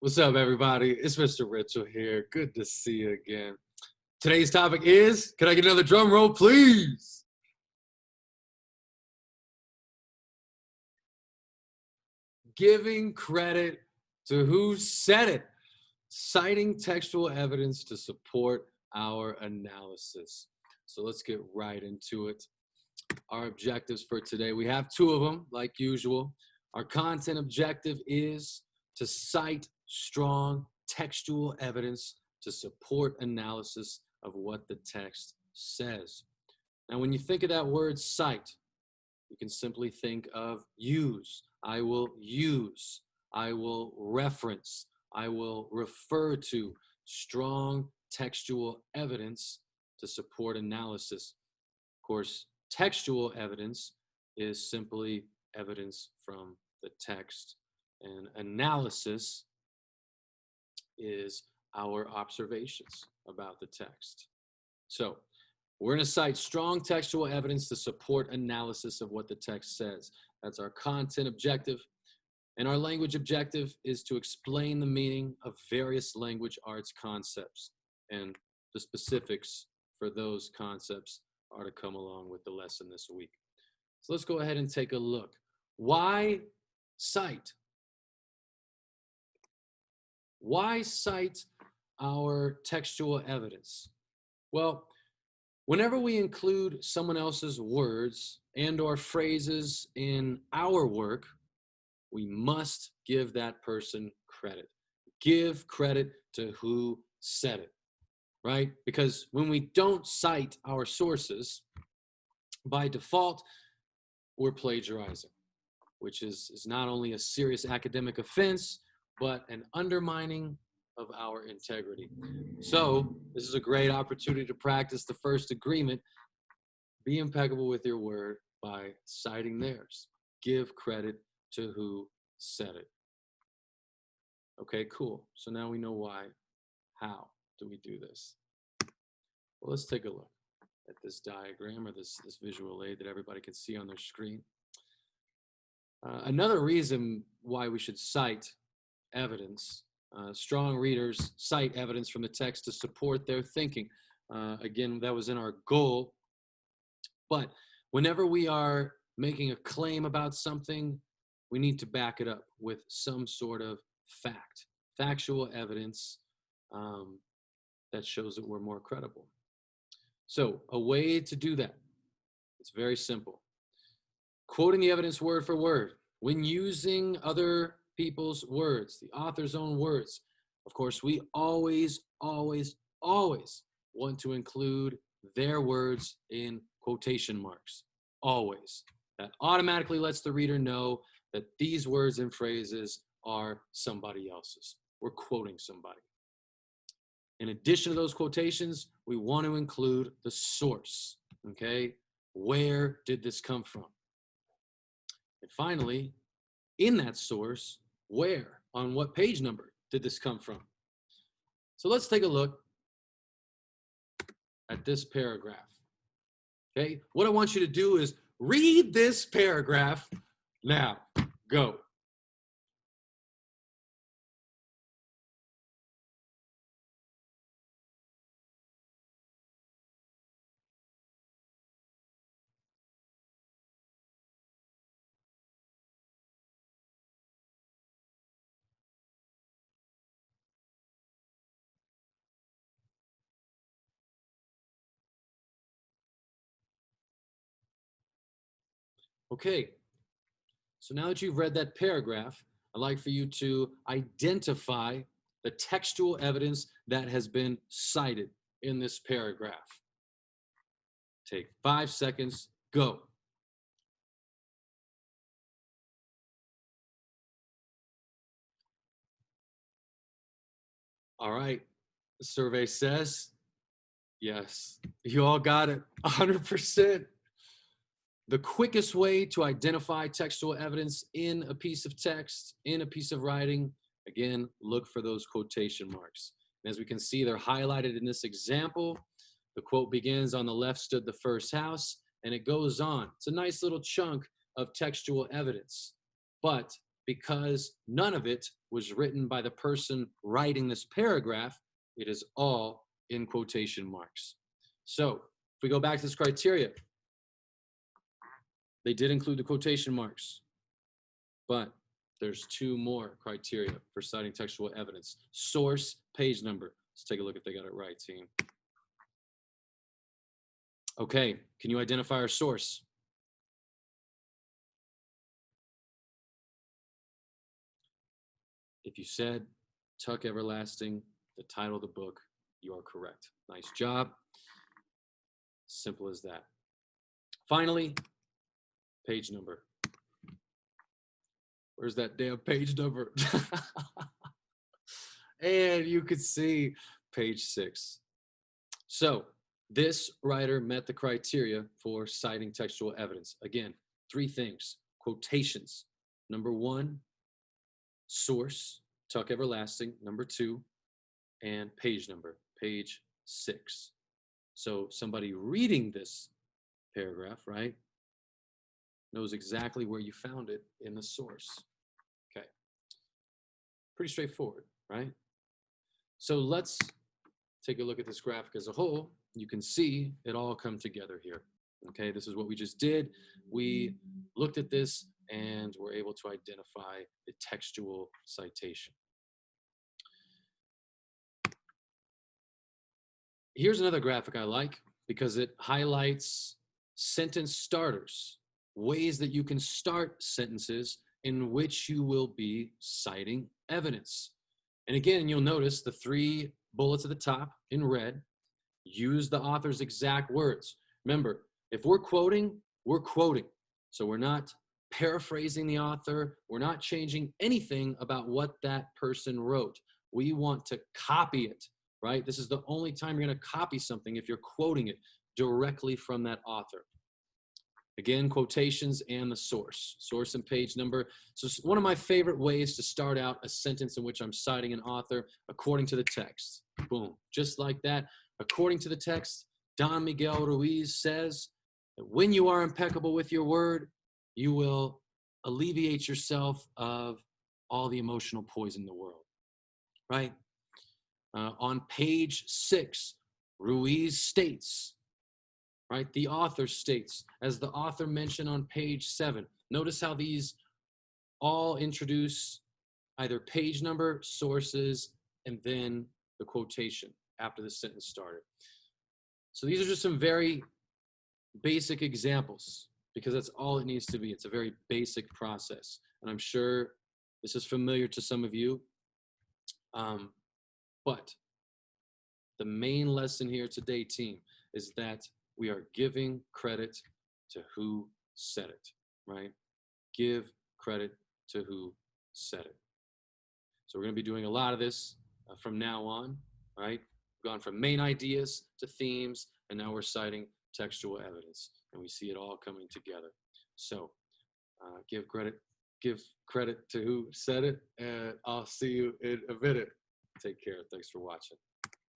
What's up, everybody? It's Mr. Mitchell here. Good to see you again. Today's topic is, can I get another drum roll, please? Giving credit to who said it. Citing textual evidence to support our analysis. So let's get right into it. Our objectives for today, we have two of them, like usual. Our content objective is to cite strong textual evidence to support analysis of what the text says. Now, when you think of that word cite, you can simply think of use. I will use. I will reference. I will refer to strong textual evidence to support analysis. Of course, textual evidence is simply evidence from the text, and analysis is our observations about the text. So we're going to cite strong textual evidence to support analysis of what the text says. That's our content objective. And our language objective is to explain the meaning of various language arts concepts. And the specifics for those concepts are to come along with the lesson this week. So let's go ahead and take a look. Why cite? Why cite our textual evidence? Well, whenever we include someone else's words and or phrases in our work, we must give that person credit. Give credit to who said it, right? Because when we don't cite our sources, by default, we're plagiarizing, which is not only a serious academic offense, but an undermining of our integrity. So this is a great opportunity to practice the first agreement. Be impeccable with your word by citing theirs. Give credit to who said it. Okay, cool. So now we know why. How do we do this? Well, let's take a look at this diagram or this visual aid that everybody can see on their screen. Another reason why we should cite evidence. Strong readers cite evidence from the text to support their thinking. Again, that was in our goal. But whenever we are making a claim about something, we need to back it up with some sort of fact, factual evidence that shows that we're more credible. So a way to do that, it's very simple. Quoting the evidence word for word. When using other people's words, the author's own words, of course, we always want to include their words in quotation marks. Always. That automatically lets the reader know that these words and phrases are somebody else's. We're quoting somebody. In addition to those quotations, we want to include the source. Okay? Where did this come from? And finally, in that source, where, on what page number did this come from? So let's take a look at this paragraph. Okay, what I want you to do is read this paragraph now. Go. Okay, so now that you've read that paragraph, I'd like for you to identify the textual evidence that has been cited in this paragraph. Take 5 seconds, go. All right, the survey says, yes, you all got it, 100%. The quickest way to identify textual evidence in a piece of text, in a piece of writing, again, look for those quotation marks. And as we can see, they're highlighted in this example. The quote begins, "On the left stood the first house," and it goes on. It's a nice little chunk of textual evidence. But because none of it was written by the person writing this paragraph. It is all in quotation marks. So if we go back to this criteria, they did include the quotation marks, but there's two more criteria for citing textual evidence. Source, page number. Let's take a look if they got it right, team. Okay, can you identify our source? If you said Tuck Everlasting, the title of the book, you are correct. Nice job. Simple as that. Finally, page number. Where's that damn page number? And you could see page 6. So this writer met the criteria for citing textual evidence. Again, 3 things. Quotations. Number 1, source, Tuck Everlasting. Number 2, and page number, page 6. So somebody reading this paragraph, right, knows exactly where you found it in the source. Okay. Pretty straightforward, right? So let's take a look at this graphic as a whole. You can see it all come together here. Okay, this is what we just did. We looked at this and were able to identify the textual citation. Here's another graphic I like because it highlights sentence starters, ways that you can start sentences in which you will be citing evidence. And again, you'll notice the 3 bullets at the top in red use the author's exact words. Remember, if we're quoting, we're quoting. So we're not paraphrasing the author. We're not changing anything about what that person wrote. We want to copy it, right? This is the only time you're going to copy something if you're quoting it directly from that author. Again, quotations and the source and page number. So one of my favorite ways to start out a sentence in which I'm citing an author, according to the text. Boom, just like that. According to the text, Don Miguel Ruiz says that when you are impeccable with your word, you will alleviate yourself of all the emotional poison in the world, right? On page 6, Ruiz states, right? The author states, as the author mentioned on page 7. Notice how these all introduce either page number, sources, and then the quotation after the sentence started. So these are just some very basic examples because that's all it needs to be. It's a very basic process. And I'm sure this is familiar to some of you. But the main lesson here today, team, is that we are giving credit to who said it, right? Give credit to who said it. So we're going to be doing a lot of this from now on, right? We've gone from main ideas to themes, and now we're citing textual evidence, and we see it all coming together. So give credit to who said it, and I'll see you in a minute. Take care. Thanks for watching.